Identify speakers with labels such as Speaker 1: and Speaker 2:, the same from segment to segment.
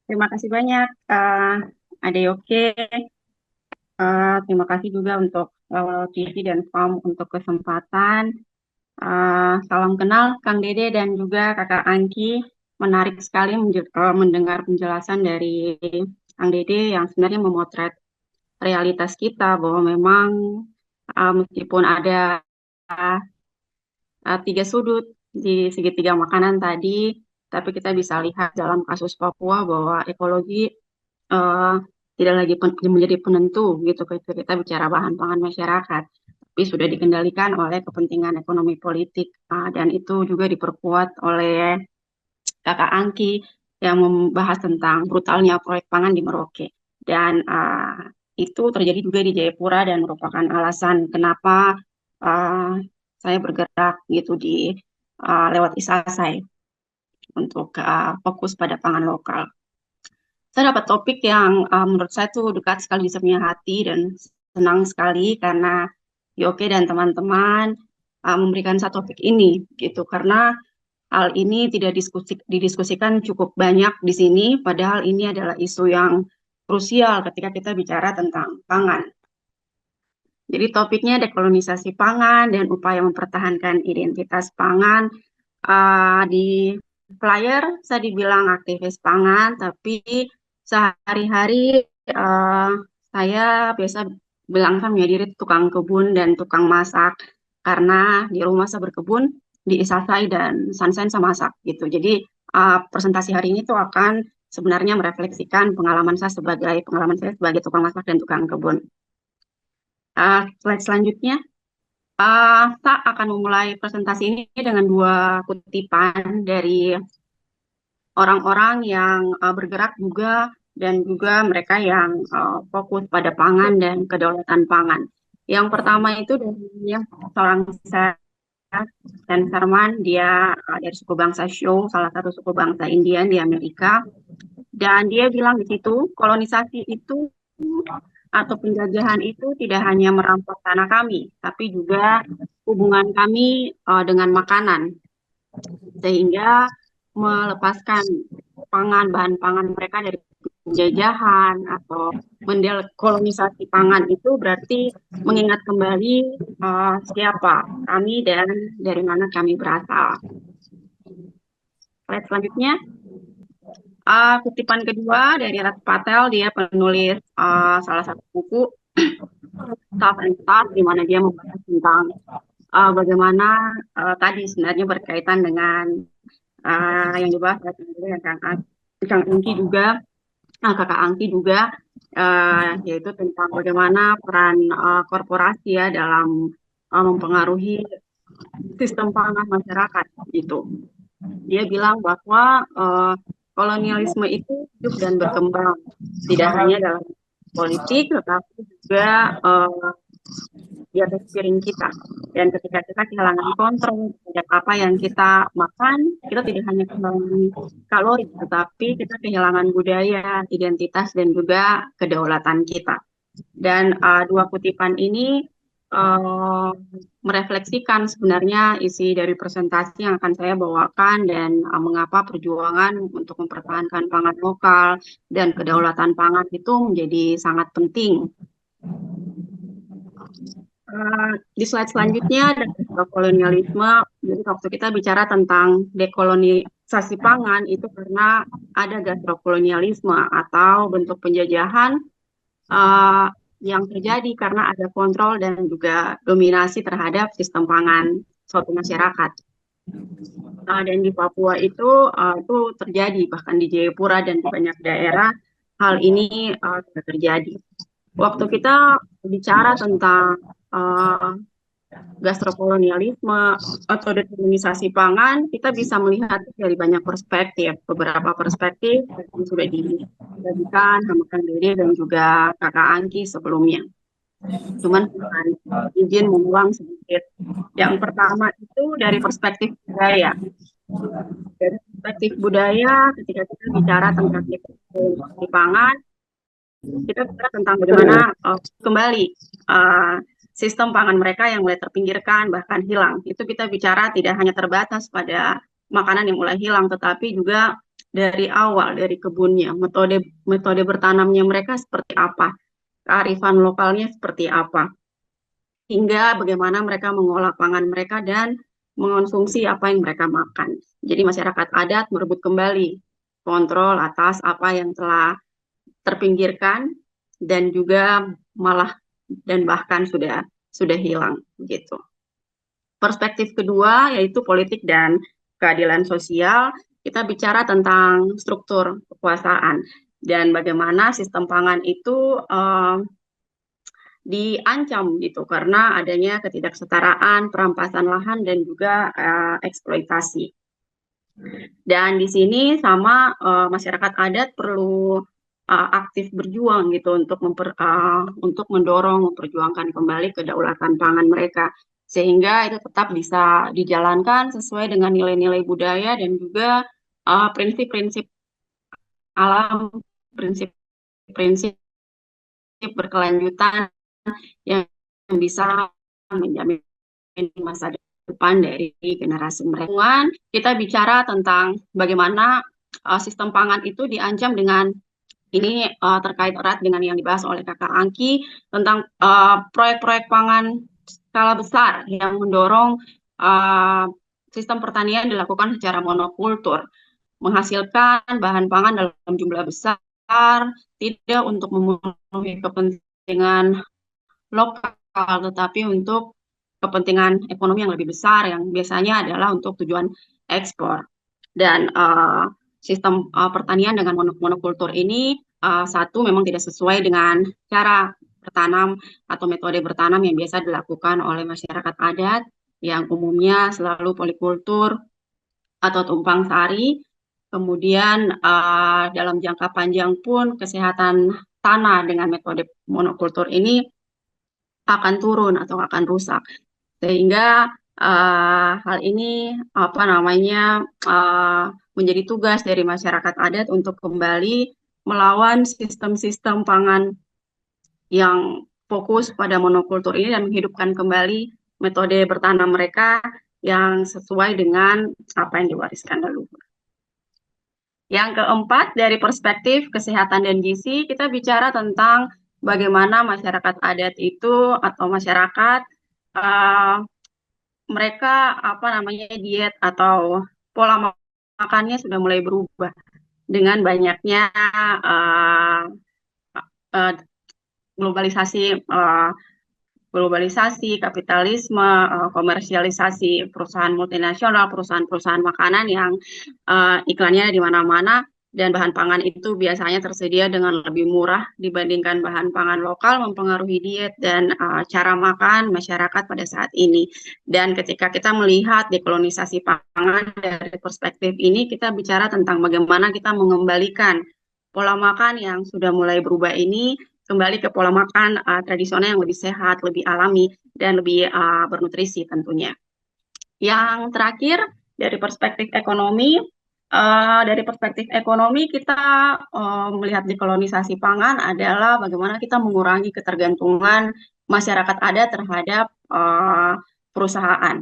Speaker 1: Terima kasih banyak, Ade Yoke. Terima kasih juga untuk Cici dan Fam untuk kesempatan. Salam kenal Kang Dede dan juga Kakak Angki. Menarik sekali mendengar penjelasan dari Kang Dede yang sebenarnya memotret realitas kita bahwa memang meskipun ada tiga sudut di segitiga makanan tadi, tapi kita bisa lihat dalam kasus Papua bahwa ekologi eh, tidak lagi menjadi penentu gitu ketika kita bicara bahan pangan masyarakat, tapi sudah dikendalikan oleh kepentingan ekonomi politik. Dan itu juga diperkuat oleh Kakak Angki yang membahas tentang brutalnya proyek pangan di Merauke. Dan itu terjadi juga di Jayapura dan merupakan alasan kenapa uh, saya bergerak gitu di lewat ISASAI untuk fokus pada pangan lokal. Saya dapat topik yang menurut saya tuh dekat sekali di samping hati dan senang sekali karena Yoke dan teman-teman memberikan satu topik ini gitu karena hal ini tidak didiskusikan cukup banyak di sini, padahal ini adalah isu yang krusial ketika kita bicara tentang pangan. Jadi topiknya dekolonisasi pangan dan upaya mempertahankan identitas pangan. Di flyer saya dibilang aktivis pangan, tapi sehari-hari uh, saya biasa bilang kan menjadi diri tukang kebun dan tukang masak karena di rumah saya berkebun di Isasai dan Sunshine saya masak gitu. Jadi presentasi hari ini tuh akan sebenarnya merefleksikan pengalaman saya sebagai tukang masak dan tukang kebun. Slide selanjutnya. Saya akan memulai presentasi ini dengan dua kutipan dari orang-orang yang bergerak juga dan juga mereka yang fokus pada pangan dan kedaulatan pangan. Yang pertama itu dari seorang Sam Sharman, dia dari suku bangsa Shou, salah satu suku bangsa Indian di Amerika, dan dia bilang di situ kolonisasi itu atau penjajahan itu tidak hanya merampas tanah kami, tapi juga hubungan kami dengan makanan, sehingga melepaskan bahan pangan mereka dari penjajahan atau mendelokalisasi pangan itu berarti mengingat kembali siapa kami dan dari mana kami berasal. Slide selanjutnya, kutipan kedua dari Rat Patel, dia penulis salah satu buku Tough and Start, di mana dia membahas tentang bagaimana tadi sebenarnya berkaitan dengan yang dibahas oleh Kang Angki juga, Kakak Angki juga, yaitu tentang bagaimana peran korporasi ya dalam mempengaruhi sistem pangan masyarakat gitu. Dia bilang bahwa kolonialisme itu hidup dan berkembang tidak hanya dalam politik tetapi juga di atas piring kita. Dan ketika kita kehilangan kontrol terhadap apa yang kita makan, kita tidak hanya kehilangan kalori, tetapi kita kehilangan budaya, identitas, dan juga kedaulatan kita. Dan dua kutipan ini uh, merefleksikan sebenarnya isi dari presentasi yang akan saya bawakan dan mengapa perjuangan untuk mempertahankan pangan lokal dan kedaulatan pangan itu menjadi sangat penting. Di slide selanjutnya ada kolonialisme. Jadi waktu kita bicara tentang dekolonisasi pangan itu karena ada gastrokolonialisme atau bentuk penjajahan uh, yang terjadi karena ada kontrol dan juga dominasi terhadap sistem pangan suatu masyarakat. Dan di Papua itu terjadi, bahkan di Jayapura dan di banyak daerah hal ini sudah terjadi. Waktu kita bicara tentang uh, gastrokolonialisme atau determinisasi pangan, kita bisa melihat dari banyak perspektif. Beberapa perspektif yang sudah dibagikan sama Kang Dede dan juga Kakak Angki sebelumnya. Cuman akan izin mengulang sedikit. Yang pertama itu dari perspektif budaya. Dari perspektif budaya, ketika kita bicara tentang determinisasi pangan, kita bicara tentang bagaimana kembali uh, sistem pangan mereka yang mulai terpinggirkan bahkan hilang. Itu kita bicara tidak hanya terbatas pada makanan yang mulai hilang, tetapi juga dari awal, dari kebunnya, metode bertanamnya mereka seperti apa, kearifan lokalnya seperti apa, hingga bagaimana mereka mengolah pangan mereka dan mengonsumsi apa yang mereka makan. Jadi masyarakat adat merebut kembali kontrol atas apa yang telah terpinggirkan dan juga malah dan bahkan sudah hilang gitu. Perspektif kedua yaitu politik dan keadilan sosial. Kita bicara tentang struktur kekuasaan dan bagaimana sistem pangan itu diancam gitu karena adanya ketidaksetaraan, perampasan lahan dan juga eksploitasi. Dan di sini sama masyarakat adat perlu aktif berjuang gitu untuk mendorong memperjuangkan kembali kedaulatan pangan mereka sehingga itu tetap bisa dijalankan sesuai dengan nilai-nilai budaya dan juga prinsip-prinsip alam, prinsip-prinsip berkelanjutan yang bisa menjamin masa depan dari generasi mereka. Kita bicara tentang bagaimana sistem pangan itu diancam dengan ini terkait erat dengan yang dibahas oleh Kakak Angki tentang proyek-proyek pangan skala besar yang mendorong sistem pertanian dilakukan secara monokultur, menghasilkan bahan pangan dalam jumlah besar, tidak untuk memenuhi kepentingan lokal, tetapi untuk kepentingan ekonomi yang lebih besar, yang biasanya adalah untuk tujuan ekspor. Dan sistem pertanian dengan monokultur ini, satu memang tidak sesuai dengan cara bertanam atau metode bertanam yang biasa dilakukan oleh masyarakat adat, yang umumnya selalu polikultur atau tumpang sari. Kemudian dalam jangka panjang pun kesehatan tanah dengan metode monokultur ini akan turun atau akan rusak. Sehingga hal ini menjadi tugas dari masyarakat adat untuk kembali melawan sistem-sistem pangan yang fokus pada monokultur ini dan menghidupkan kembali metode bertanam mereka yang sesuai dengan apa yang diwariskan leluhur. Yang keempat, dari perspektif kesehatan dan gizi, kita bicara tentang bagaimana masyarakat adat itu atau masyarakat mereka diet atau pola makannya sudah mulai berubah dengan banyaknya globalisasi kapitalisme, komersialisasi perusahaan multinasional, perusahaan-perusahaan makanan yang iklannya di mana-mana, dan bahan pangan itu biasanya tersedia dengan lebih murah dibandingkan bahan pangan lokal, mempengaruhi diet dan cara makan masyarakat pada saat ini. Dan ketika kita melihat dekolonisasi pangan dari perspektif ini, kita bicara tentang bagaimana kita mengembalikan pola makan yang sudah mulai berubah ini kembali ke pola makan tradisional yang lebih sehat, lebih alami, dan lebih bernutrisi tentunya. Yang terakhir, dari perspektif ekonomi, kita melihat dekolonisasi pangan adalah bagaimana kita mengurangi ketergantungan masyarakat adat terhadap perusahaan.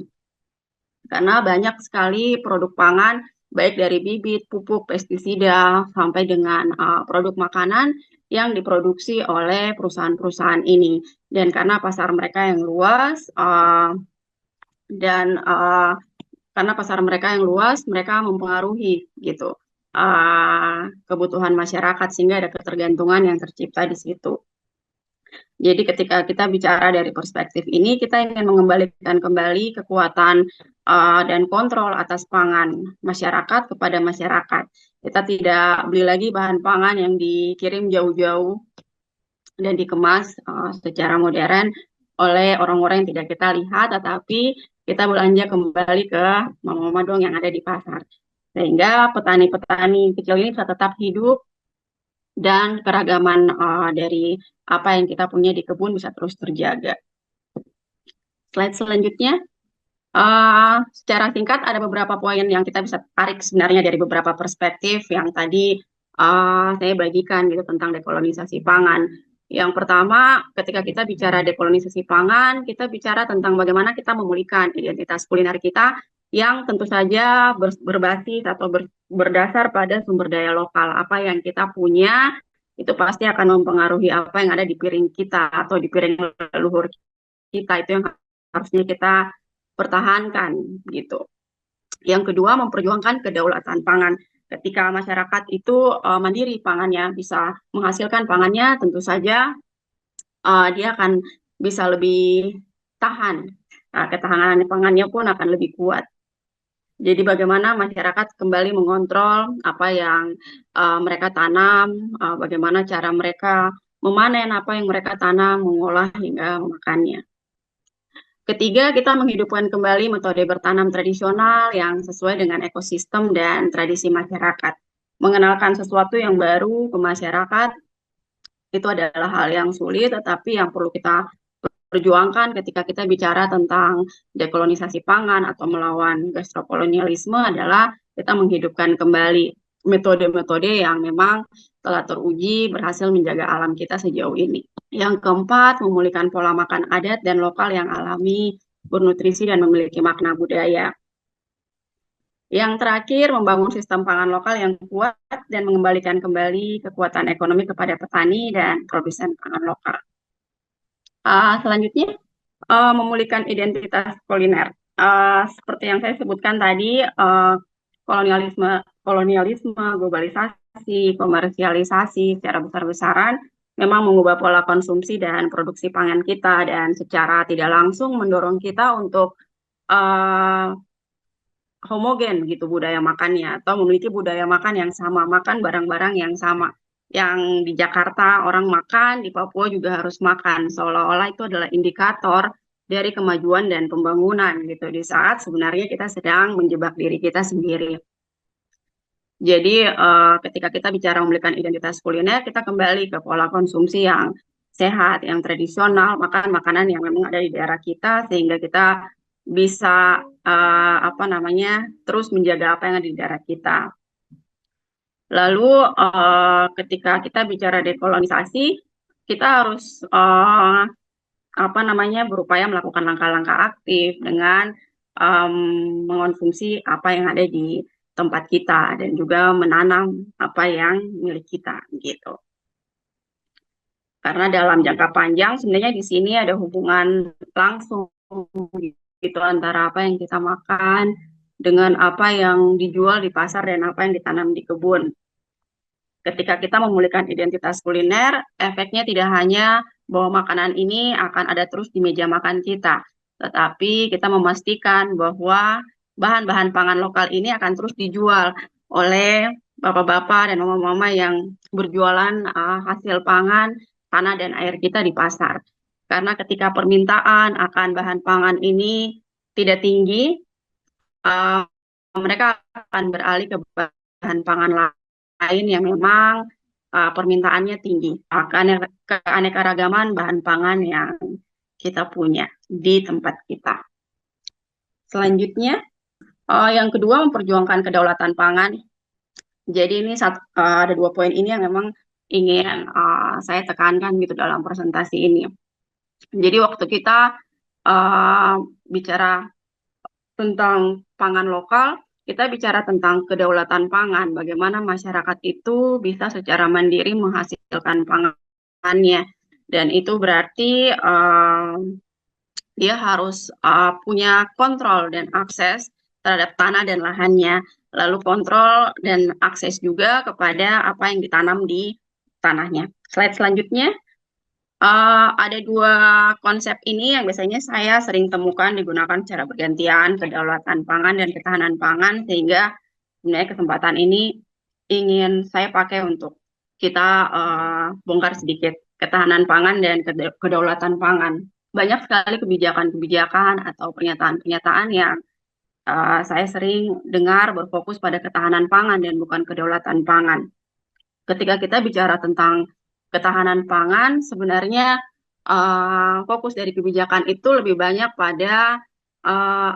Speaker 1: Karena banyak sekali produk pangan, baik dari bibit, pupuk, pestisida, sampai dengan produk makanan yang diproduksi oleh perusahaan-perusahaan ini. Dan karena pasar mereka yang luas, mereka mempengaruhi gitu kebutuhan masyarakat sehingga ada ketergantungan yang tercipta di situ. Jadi ketika kita bicara dari perspektif ini, kita ingin mengembalikan kembali kekuatan dan kontrol atas pangan masyarakat kepada masyarakat. Kita tidak beli lagi bahan pangan yang dikirim jauh-jauh dan dikemas secara modern oleh orang-orang yang tidak kita lihat, tetapi kita belanja kembali ke mama-mama dong yang ada di pasar. Sehingga petani-petani kecil ini bisa tetap hidup dan keragaman dari apa yang kita punya di kebun bisa terus terjaga. Slide selanjutnya, secara singkat ada beberapa poin yang kita bisa tarik sebenarnya dari beberapa perspektif yang tadi saya bagikan gitu tentang dekolonisasi pangan. Yang pertama, ketika kita bicara dekolonisasi pangan, kita bicara tentang bagaimana kita memulihkan identitas kuliner kita yang tentu saja berbasis atau berdasar pada sumber daya lokal. Apa yang kita punya itu pasti akan mempengaruhi apa yang ada di piring kita atau di piring leluhur kita. Itu yang harusnya kita pertahankan gitu. Yang kedua, memperjuangkan kedaulatan pangan. Ketika masyarakat itu mandiri pangannya, bisa menghasilkan pangannya, tentu saja dia akan bisa lebih tahan. Nah, ketahanan pangannya pun akan lebih kuat. Jadi bagaimana masyarakat kembali mengontrol apa yang mereka tanam, bagaimana cara mereka memanen apa yang mereka tanam, mengolah hingga memakannya. Ketiga, kita menghidupkan kembali metode bertanam tradisional yang sesuai dengan ekosistem dan tradisi masyarakat. Mengenalkan sesuatu yang baru ke masyarakat itu adalah hal yang sulit, tetapi yang perlu kita perjuangkan ketika kita bicara tentang dekolonisasi pangan atau melawan gastrokolonialisme adalah kita menghidupkan kembali metode-metode yang memang telah teruji berhasil menjaga alam kita sejauh ini. Yang keempat, memulihkan pola makan adat dan lokal yang alami, bernutrisi, dan memiliki makna budaya. Yang terakhir, membangun sistem pangan lokal yang kuat dan mengembalikan kembali kekuatan ekonomi kepada petani dan produsen pangan lokal. Selanjutnya, memulihkan identitas kuliner. Seperti yang saya sebutkan tadi, kolonialisme, globalisasi, komersialisasi secara besar-besaran memang mengubah pola konsumsi dan produksi pangan kita dan secara tidak langsung mendorong kita untuk homogen gitu budaya makannya atau memiliki budaya makan yang sama, makan barang-barang yang sama. Yang di Jakarta orang makan, di Papua juga harus makan. Seolah-olah itu adalah indikator dari kemajuan dan pembangunan gitu di saat sebenarnya kita sedang menjebak diri kita sendiri. Jadi ketika kita bicara memulihkan identitas kuliner, kita kembali ke pola konsumsi yang sehat, yang tradisional, makan makanan yang memang ada di daerah kita, sehingga kita bisa apa namanya terus menjaga apa yang ada di daerah kita. Lalu ketika kita bicara dekolonisasi, kita harus apa namanya berupaya melakukan langkah-langkah aktif dengan mengonsumsi apa yang ada di tempat kita dan juga menanam apa yang milik kita gitu. Karena dalam jangka panjang sebenarnya di sini ada hubungan langsung gitu antara apa yang kita makan dengan apa yang dijual di pasar dan apa yang ditanam di kebun. Ketika kita memulihkan identitas kuliner, efeknya tidak hanya bahwa makanan ini akan ada terus di meja makan kita, tetapi kita memastikan bahwa bahan-bahan pangan lokal ini akan terus dijual oleh bapak-bapak dan mama-mama yang berjualan hasil pangan, tanah dan air kita di pasar. Karena ketika permintaan akan bahan pangan ini tidak tinggi, mereka akan beralih ke bahan pangan lain yang memang permintaannya tinggi. Keanekaragaman bahan pangan yang kita punya di tempat kita. Selanjutnya, yang kedua memperjuangkan kedaulatan pangan. Jadi ini ada dua poin ini yang memang ingin saya tekankan gitu dalam presentasi ini. Jadi waktu kita bicara tentang pangan lokal, kita bicara tentang kedaulatan pangan, bagaimana masyarakat itu bisa secara mandiri menghasilkan pangannya. Dan itu berarti dia harus punya kontrol dan akses terhadap tanah dan lahannya, lalu kontrol dan akses juga kepada apa yang ditanam di tanahnya. Slide selanjutnya. Ada dua konsep ini yang biasanya saya sering temukan digunakan secara bergantian, kedaulatan pangan dan ketahanan pangan, sehingga sebenarnya kesempatan ini ingin saya pakai untuk kita bongkar sedikit ketahanan pangan dan kedaulatan pangan. Banyak sekali kebijakan-kebijakan atau pernyataan-pernyataan yang saya sering dengar berfokus pada ketahanan pangan dan bukan kedaulatan pangan. Ketika kita bicara tentang ketahanan pangan, sebenarnya fokus dari kebijakan itu lebih banyak pada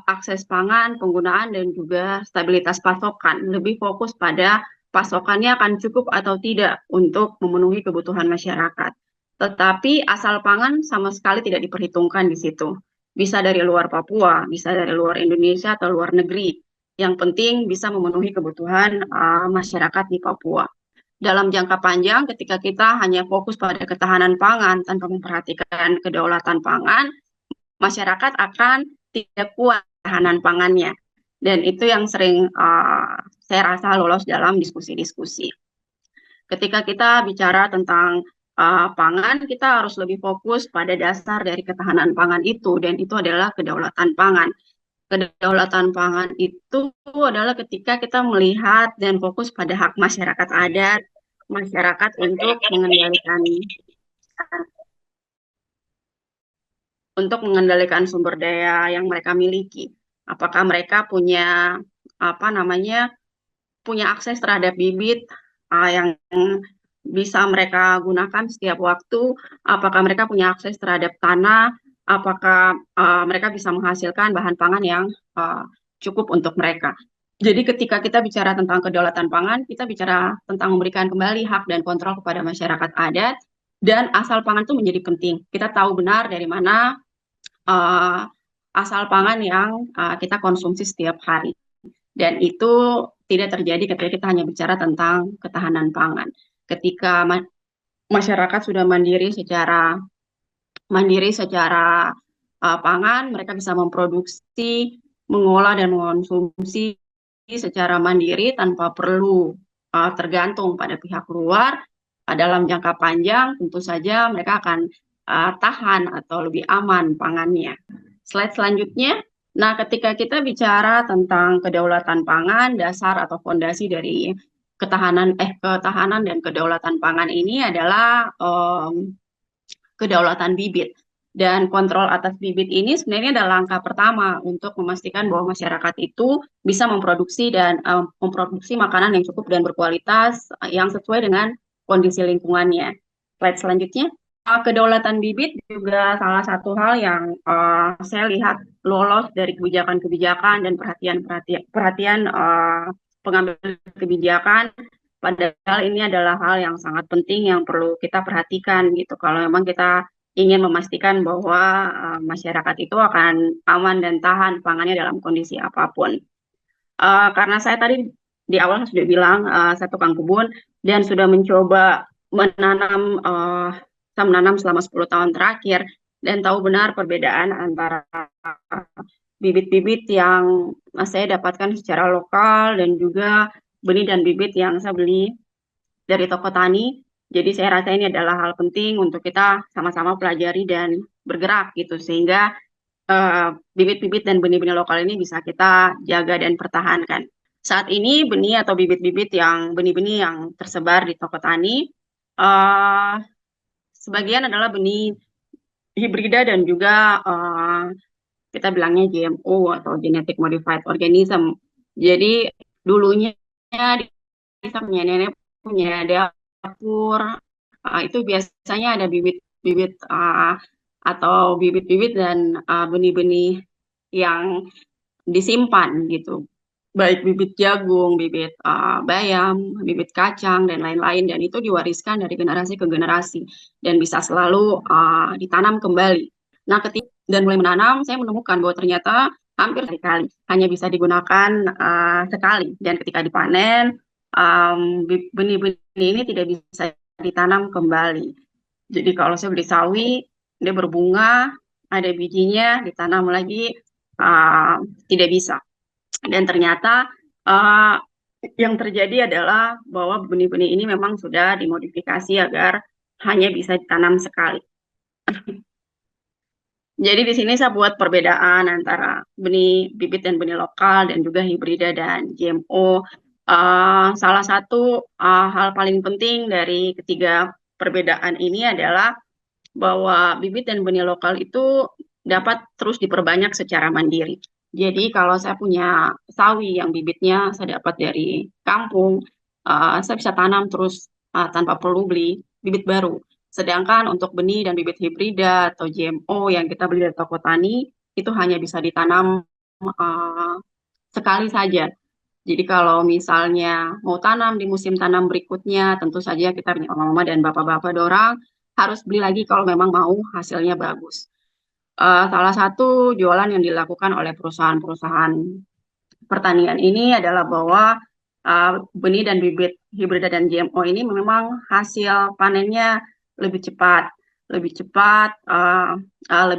Speaker 1: akses pangan, penggunaan, dan juga stabilitas pasokan. Lebih fokus pada pasokannya akan cukup atau tidak untuk memenuhi kebutuhan masyarakat. Tetapi asal pangan sama sekali tidak diperhitungkan di situ. bisa dari luar Papua, bisa dari luar Indonesia atau luar negeri. Yang penting bisa memenuhi kebutuhan masyarakat di Papua. Dalam jangka panjang, ketika kita hanya fokus pada ketahanan pangan tanpa memperhatikan kedaulatan pangan, masyarakat akan tidak kuat ketahanan pangannya. Dan itu yang sering saya rasa lolos dalam diskusi-diskusi. Ketika kita bicara tentang pangan, kita harus lebih fokus pada dasar dari ketahanan pangan itu, dan itu adalah kedaulatan pangan. Kedaulatan pangan itu adalah ketika kita melihat dan fokus pada hak masyarakat adat, masyarakat untuk mengendalikan sumber daya yang mereka miliki. Apakah mereka punya apa namanya punya akses terhadap bibit yang bisa mereka gunakan setiap waktu? Apakah mereka punya akses terhadap tanah? Apakah mereka bisa menghasilkan bahan pangan yang cukup untuk mereka? Jadi ketika kita bicara tentang kedaulatan pangan, kita bicara tentang memberikan kembali hak dan kontrol kepada masyarakat adat, dan asal pangan itu menjadi penting. Kita tahu benar dari mana uh, asal pangan yang kita konsumsi setiap hari. Dan itu tidak terjadi ketika kita hanya bicara tentang ketahanan pangan. Ketika masyarakat sudah mandiri secara pangan, mereka bisa memproduksi, mengolah dan mengonsumsi secara mandiri tanpa perlu tergantung pada pihak luar. Dalam jangka panjang, tentu saja mereka akan tahan atau lebih aman pangannya. Slide selanjutnya. Nah, ketika kita bicara tentang kedaulatan pangan, dasar atau fondasi dari ketahanan dan kedaulatan pangan ini adalah kedaulatan bibit. Dan kontrol atas bibit ini sebenarnya adalah langkah pertama untuk memastikan bahwa masyarakat itu bisa memproduksi makanan yang cukup dan berkualitas yang sesuai dengan kondisi lingkungannya. Slide selanjutnya. Kedaulatan bibit juga salah satu hal yang saya lihat lolos dari kebijakan-kebijakan dan perhatian pengambil kebijakan. Padahal ini adalah hal yang sangat penting yang perlu kita perhatikan gitu. Kalau memang kita ingin memastikan bahwa masyarakat itu akan aman dan tahan pangannya dalam kondisi apapun. Karena saya tadi di awal sudah bilang saya tukang kebun dan sudah mencoba menanam saya menanam selama 10 tahun terakhir dan tahu benar perbedaan antara bibit-bibit yang saya dapatkan secara lokal dan juga benih dan bibit yang saya beli dari toko tani. Jadi saya rasa ini adalah hal penting untuk kita sama-sama pelajari dan bergerak gitu sehingga bibit-bibit dan benih-benih lokal ini bisa kita jaga dan pertahankan. Saat ini benih-benih yang tersebar di toko tani sebagian adalah benih hibrida dan juga kita bilangnya GMO atau genetic modified organism. Jadi dulunya bisa punya nenek punya dapur itu biasanya ada bibit-bibit atau bibit-bibit dan benih-benih yang disimpan gitu, baik bibit jagung, bibit bayam, bibit kacang dan lain-lain, dan itu diwariskan dari generasi ke generasi dan bisa selalu ditanam kembali. Nah, ketika dan mulai menanam, saya menemukan bahwa ternyata hampir sekali hanya bisa digunakan sekali, dan ketika dipanen benih-benih ini tidak bisa ditanam kembali. Jadi kalau saya beli sawi, dia berbunga, ada bijinya, ditanam lagi, tidak bisa. Dan ternyata yang terjadi adalah bahwa benih-benih ini memang sudah dimodifikasi agar hanya bisa ditanam sekali. Jadi di sini saya buat perbedaan antara benih bibit dan benih lokal dan juga hibrida dan GMO. Salah satu hal paling penting dari ketiga perbedaan ini adalah bahwa bibit dan benih lokal itu dapat terus diperbanyak secara mandiri. Jadi kalau saya punya sawi yang bibitnya saya dapat dari kampung, saya bisa tanam terus tanpa perlu beli bibit baru. Sedangkan untuk benih dan bibit hibrida atau GMO yang kita beli dari toko tani, itu hanya bisa ditanam sekali saja. Jadi kalau misalnya mau tanam di musim tanam berikutnya, tentu saja kita punya mama-mama dan bapak-bapak dorang harus beli lagi kalau memang mau hasilnya bagus. Salah satu jualan yang dilakukan oleh perusahaan-perusahaan pertanian ini adalah bahwa benih dan bibit hibrida dan GMO ini memang hasil panennya lebih cepat, lebih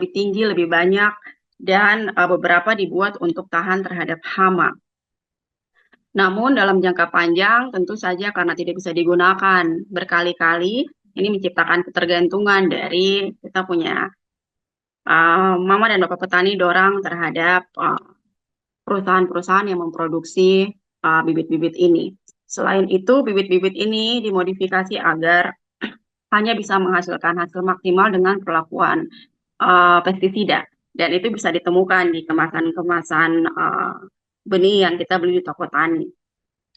Speaker 1: tinggi, lebih banyak, dan beberapa dibuat untuk tahan terhadap hama. Namun dalam jangka panjang tentu saja karena tidak bisa digunakan berkali-kali, ini menciptakan ketergantungan dari kita punya mama dan bapak petani dorang terhadap perusahaan-perusahaan yang memproduksi bibit-bibit ini. Selain itu, bibit-bibit ini dimodifikasi agar hanya bisa menghasilkan hasil maksimal dengan perlakuan pestisida. Dan itu bisa ditemukan di kemasan-kemasan benih yang kita beli di toko tani.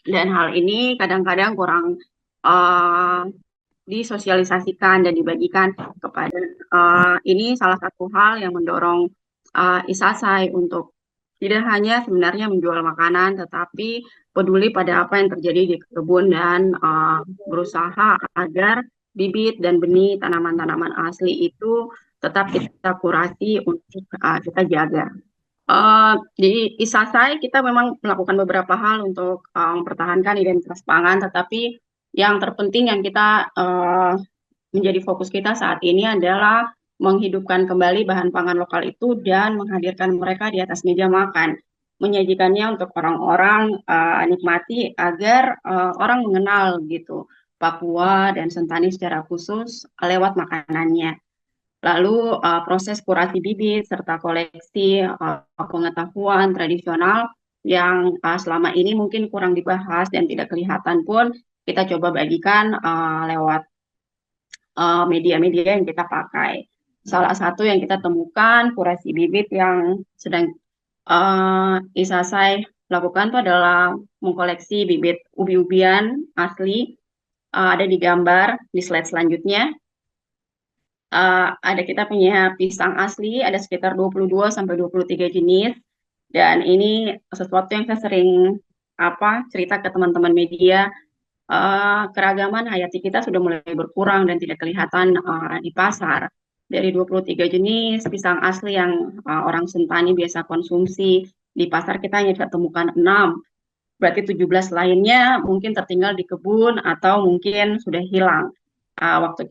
Speaker 1: Dan hal ini kadang-kadang kurang uh, disosialisasikan dan dibagikan kepada ini salah satu hal yang mendorong Isasai untuk tidak hanya sebenarnya menjual makanan, tetapi peduli pada apa yang terjadi di kebun dan berusaha agar bibit dan benih tanaman-tanaman asli itu tetap kita kurasi untuk kita jaga. Di Isasai kita memang melakukan beberapa hal untuk mempertahankan identitas pangan, tetapi yang terpenting yang kita menjadi fokus kita saat ini adalah menghidupkan kembali bahan pangan lokal itu dan menghadirkan mereka di atas meja makan, menyajikannya untuk orang-orang nikmati agar orang mengenal gitu Papua dan Sentani secara khusus lewat makanannya. Lalu proses kurasi bibit serta koleksi pengetahuan tradisional yang selama ini mungkin kurang dibahas dan tidak kelihatan pun kita coba bagikan lewat media-media yang kita pakai. Salah satu yang kita temukan kurasi bibit yang sedang Isasai lakukan itu adalah mengkoleksi bibit ubi-ubian asli. Ada di gambar di slide selanjutnya. Ada kita punya pisang asli, ada sekitar 22 sampai 23 jenis. Dan ini sesuatu yang saya sering cerita ke teman-teman media, keragaman hayati kita sudah mulai berkurang dan tidak kelihatan di pasar. Dari 23 jenis pisang asli yang orang Sentani biasa konsumsi, di pasar kita hanya bisa temukan 6. Berarti 17 lainnya mungkin tertinggal di kebun atau mungkin sudah hilang. Waktu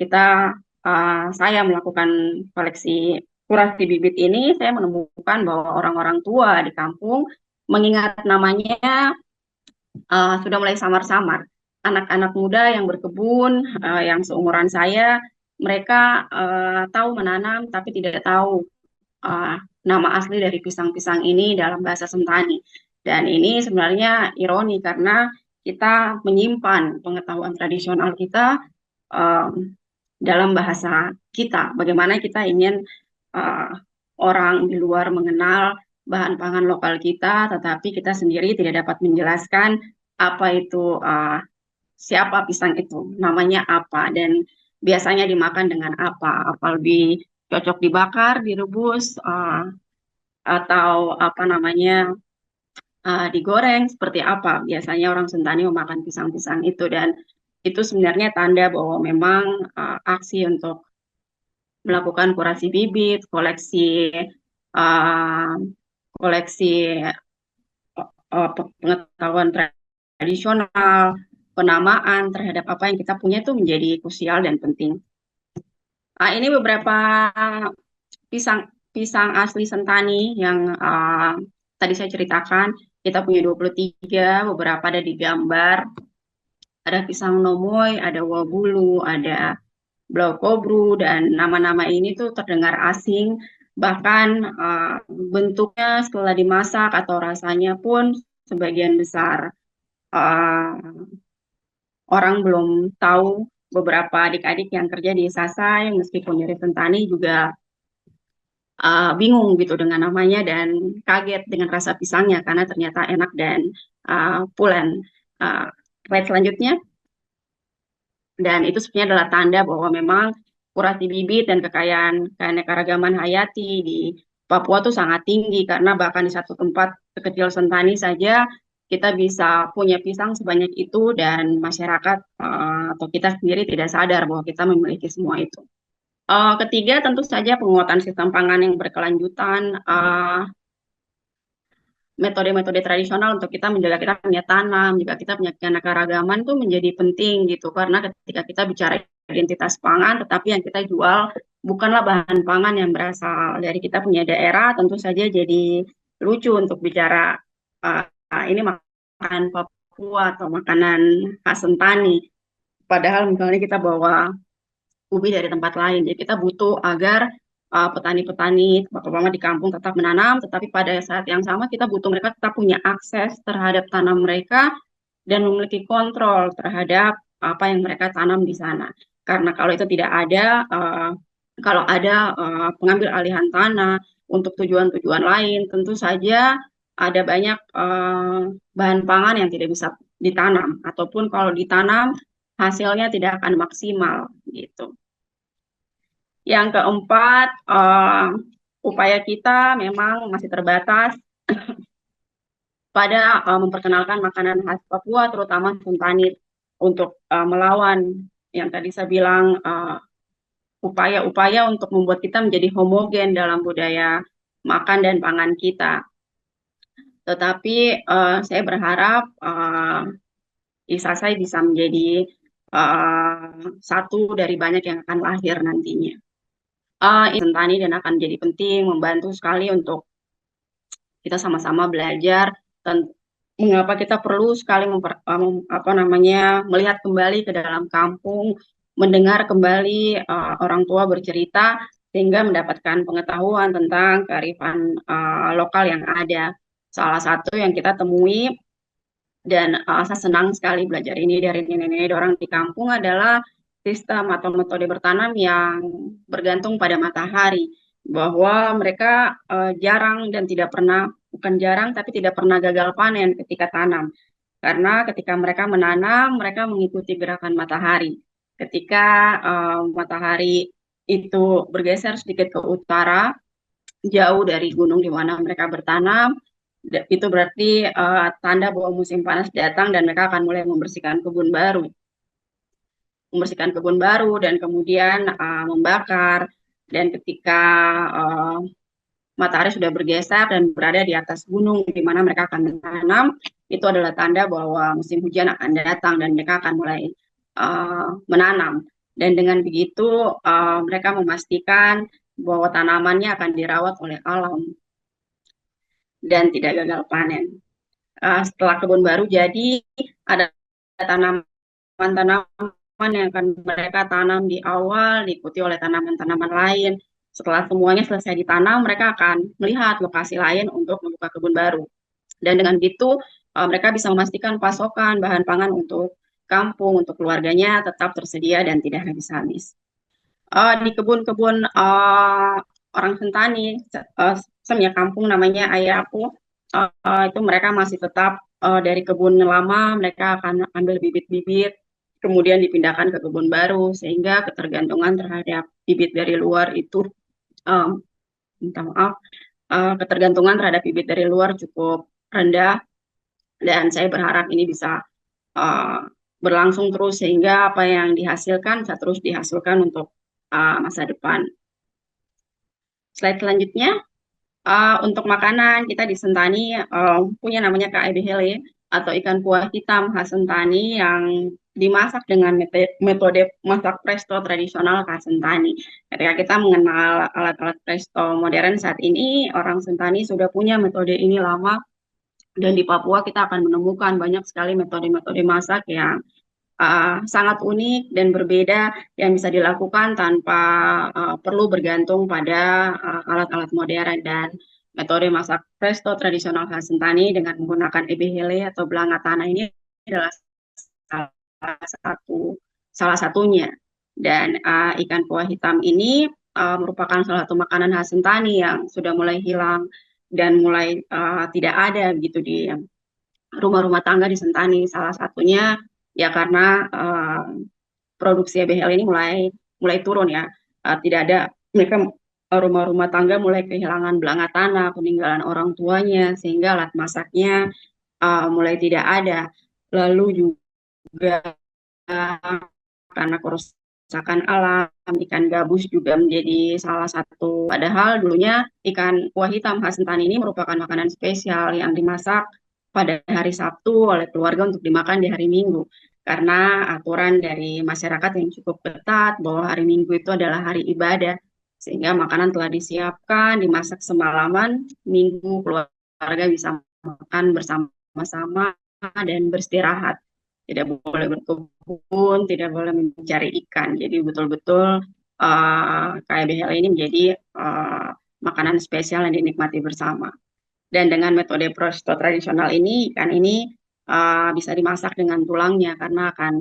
Speaker 1: saya melakukan koleksi kurasi bibit ini, saya menemukan bahwa orang-orang tua di kampung mengingat namanya sudah mulai samar-samar. Anak-anak muda yang berkebun, yang seumuran saya, mereka tahu menanam tapi tidak tahu nama asli dari pisang-pisang ini dalam bahasa Sentani. Dan ini sebenarnya ironi karena kita menyimpan pengetahuan tradisional kita dalam bahasa kita. Bagaimana kita ingin uh, orang di luar mengenal bahan pangan lokal kita, tetapi kita sendiri tidak dapat menjelaskan apa itu siapa pisang itu, namanya apa, dan biasanya dimakan dengan apa. Apa lebih cocok dibakar, direbus, atau apa namanya digoreng seperti apa. Biasanya orang Sentani memakan pisang-pisang itu dan itu sebenarnya tanda bahwa memang aksi untuk melakukan kurasi bibit, uh, koleksi pengetahuan tradisional, penamaan terhadap apa yang kita punya itu menjadi krusial dan penting. Ini beberapa pisang pisang asli Sentani yang tadi saya ceritakan. Kita punya 23, beberapa ada di gambar. Ada pisang nomoy, ada wabulu, ada blau kobru, dan nama-nama ini tuh terdengar asing. Bahkan bentuknya setelah dimasak atau rasanya pun sebagian besar uh, orang belum tahu. Beberapa adik-adik yang kerja di Sasai, meskipun dari Sentani juga bingung gitu dengan namanya dan kaget dengan rasa pisangnya karena ternyata enak dan pulen. Slide selanjutnya. Dan itu sebenarnya adalah tanda bahwa memang kurasi bibit dan kekayaan keanekaragaman hayati di Papua itu sangat tinggi karena bahkan di satu tempat sekecil Sentani saja kita bisa punya pisang sebanyak itu dan masyarakat atau kita sendiri tidak sadar bahwa kita memiliki semua itu. Ketiga, tentu saja penguatan sistem pangan yang berkelanjutan. Metode-metode tradisional untuk kita menjaga kita punya tanam, juga kita punya keanekaragaman itu menjadi penting gitu. Karena ketika kita bicara identitas pangan, tetapi yang kita jual bukanlah bahan pangan yang berasal dari kita punya daerah, tentu saja jadi lucu untuk bicara ini makanan Papua atau makanan khas Sentani. Padahal misalnya kita bawa ubi dari tempat lain. Jadi kita butuh agar petani-petani, bapak-bapak di kampung tetap menanam, tetapi pada saat yang sama kita butuh mereka tetap punya akses terhadap tanam mereka dan memiliki kontrol terhadap apa yang mereka tanam di sana. Karena kalau itu tidak ada, kalau ada pengambil alihan tanah untuk tujuan-tujuan lain, tentu saja ada banyak bahan pangan yang tidak bisa ditanam, ataupun kalau ditanam hasilnya tidak akan maksimal gitu. Yang keempat, upaya kita memang masih terbatas pada memperkenalkan makanan khas Papua, terutama Sentani, untuk melawan yang tadi saya bilang upaya-upaya untuk membuat kita menjadi homogen dalam budaya makan dan pangan kita. Tetapi saya berharap ISASAI bisa menjadi satu dari banyak yang akan lahir nantinya. Sentani dan akan jadi penting membantu sekali untuk kita sama-sama belajar dan mengapa kita perlu sekali melihat kembali ke dalam kampung, mendengar kembali orang tua bercerita sehingga mendapatkan pengetahuan tentang kearifan lokal yang ada. Salah satu yang kita temui dan saya senang sekali belajar ini dari nenek-nenek orang di kampung adalah sistem atau metode bertanam yang bergantung pada matahari, bahwa mereka jarang dan tidak pernah, bukan jarang tapi tidak pernah gagal panen ketika tanam. Karena ketika mereka menanam, mereka mengikuti gerakan matahari. Ketika matahari itu bergeser sedikit ke utara, jauh dari gunung di mana mereka bertanam, itu berarti tanda bahwa musim panas datang dan mereka akan mulai membersihkan kebun baru dan kemudian membakar. Dan ketika matahari sudah bergeser dan berada di atas gunung di mana mereka akan menanam, itu adalah tanda bahwa musim hujan akan datang dan mereka akan mulai menanam. Dan dengan begitu mereka memastikan bahwa tanamannya akan dirawat oleh alam dan tidak gagal panen. Setelah kebun baru jadi, ada tanaman-tanaman yang akan mereka tanam di awal, diikuti oleh tanaman-tanaman lain. Setelah semuanya selesai ditanam, mereka akan melihat lokasi lain untuk membuka kebun baru. Dan dengan begitu, mereka bisa memastikan pasokan bahan pangan untuk kampung, untuk keluarganya tetap tersedia dan tidak habis-habis. Di kebun-kebun orang Sentani, punya kampung namanya Ayapu, itu mereka masih tetap dari kebun lama, mereka akan ambil bibit-bibit, kemudian dipindahkan ke kebun baru, sehingga ketergantungan terhadap bibit dari luar itu, minta maaf, ketergantungan terhadap bibit dari luar cukup rendah, dan saya berharap ini bisa berlangsung terus, sehingga apa yang dihasilkan bisa terus dihasilkan untuk masa depan. Slide selanjutnya. Untuk makanan, kita di Sentani punya namanya KEB Hele atau ikan kuah hitam khas Sentani yang dimasak dengan metode masak presto tradisional khas Sentani. Ketika kita mengenal alat-alat presto modern saat ini, orang Sentani sudah punya metode ini lama, dan di Papua kita akan menemukan banyak sekali metode-metode masak yang sangat unik dan berbeda yang bisa dilakukan tanpa perlu bergantung pada alat-alat modern. Dan metode masak presto tradisional khas Sentani dengan menggunakan ebehele atau belanga tanah ini adalah salah satunya. Dan ikan kuah hitam ini merupakan salah satu makanan khas Sentani yang sudah mulai hilang dan mulai tidak ada gitu di rumah-rumah tangga di Sentani. Salah satunya ya karena produksi EBL ini mulai turun ya. Tidak ada, mereka rumah-rumah tangga mulai kehilangan belanga tanah, peninggalan orang tuanya, sehingga alat masaknya mulai tidak ada. Lalu juga karena masakan alam, ikan gabus juga menjadi salah satu. Padahal dulunya ikan kuah hitam khas Sentani ini merupakan makanan spesial yang dimasak pada hari Sabtu oleh keluarga untuk dimakan di hari Minggu. Karena aturan dari masyarakat yang cukup ketat bahwa hari Minggu itu adalah hari ibadah. Sehingga makanan telah disiapkan, dimasak semalaman, Minggu keluarga bisa makan bersama-sama dan beristirahat. Tidak boleh berkebun, tidak boleh mencari ikan. Jadi betul-betul KBHL ini menjadi makanan spesial yang dinikmati bersama. Dan dengan metode prosto tradisional ini, ikan ini bisa dimasak dengan tulangnya karena akan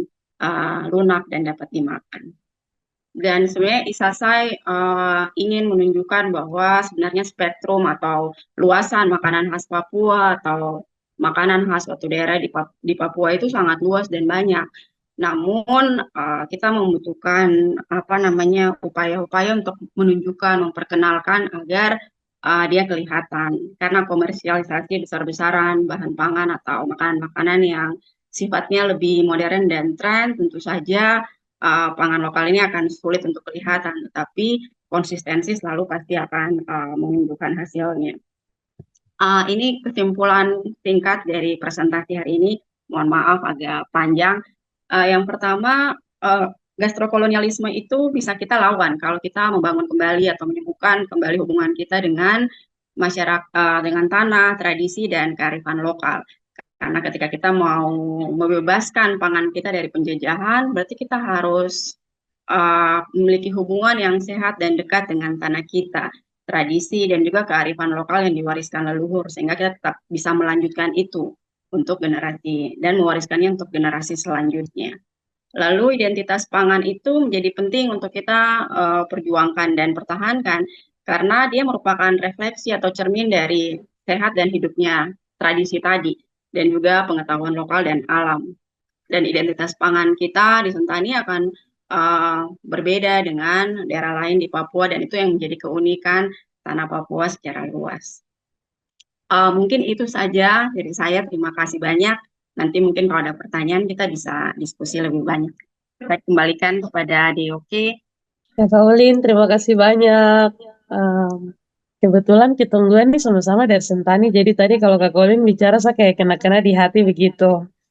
Speaker 1: lunak dan dapat dimakan. Dan sebenarnya Isasai ingin menunjukkan bahwa sebenarnya spektrum atau luasan makanan khas Papua atau makanan khas suatu daerah di Papua itu sangat luas dan banyak. Namun kita membutuhkan apa namanya upaya-upaya untuk menunjukkan, memperkenalkan agar dia kelihatan. Karena komersialisasi besar-besaran bahan pangan atau makanan-makanan yang sifatnya lebih modern dan tren, tentu saja pangan lokal ini akan sulit untuk kelihatan, tetapi konsistensi selalu pasti akan menunjukkan hasilnya. Ini kesimpulan singkat dari presentasi hari ini. Mohon maaf agak panjang. Yang pertama, gastrokolonialisme itu bisa kita lawan kalau kita membangun kembali atau menyembuhkan kembali hubungan kita dengan masyarakat, dengan tanah, tradisi, dan kearifan lokal. Karena ketika kita mau membebaskan pangan kita dari penjajahan, berarti kita harus memiliki hubungan yang sehat dan dekat dengan tanah kita, tradisi dan juga kearifan lokal yang diwariskan leluhur, sehingga kita tetap bisa melanjutkan itu untuk generasi dan mewariskannya untuk generasi selanjutnya. Lalu identitas pangan itu menjadi penting untuk kita perjuangkan dan pertahankan karena dia merupakan refleksi atau cermin dari sehat dan hidupnya tradisi tadi dan juga pengetahuan lokal dan alam. Dan identitas pangan kita di Sentani akan berbeda dengan daerah lain di Papua dan itu yang menjadi keunikan tanah Papua secara luas. Mungkin itu saja dari saya. Terima kasih banyak. Nanti mungkin kalau ada pertanyaan kita bisa diskusi lebih banyak. Saya kembalikan kepada DOK.
Speaker 2: Ya, Kak Ulin, terima kasih banyak. Kebetulan kita tungguan nih sama-sama dari Sentani, jadi tadi kalau Kak Ulin bicara saya kayak kena-kena di hati begitu.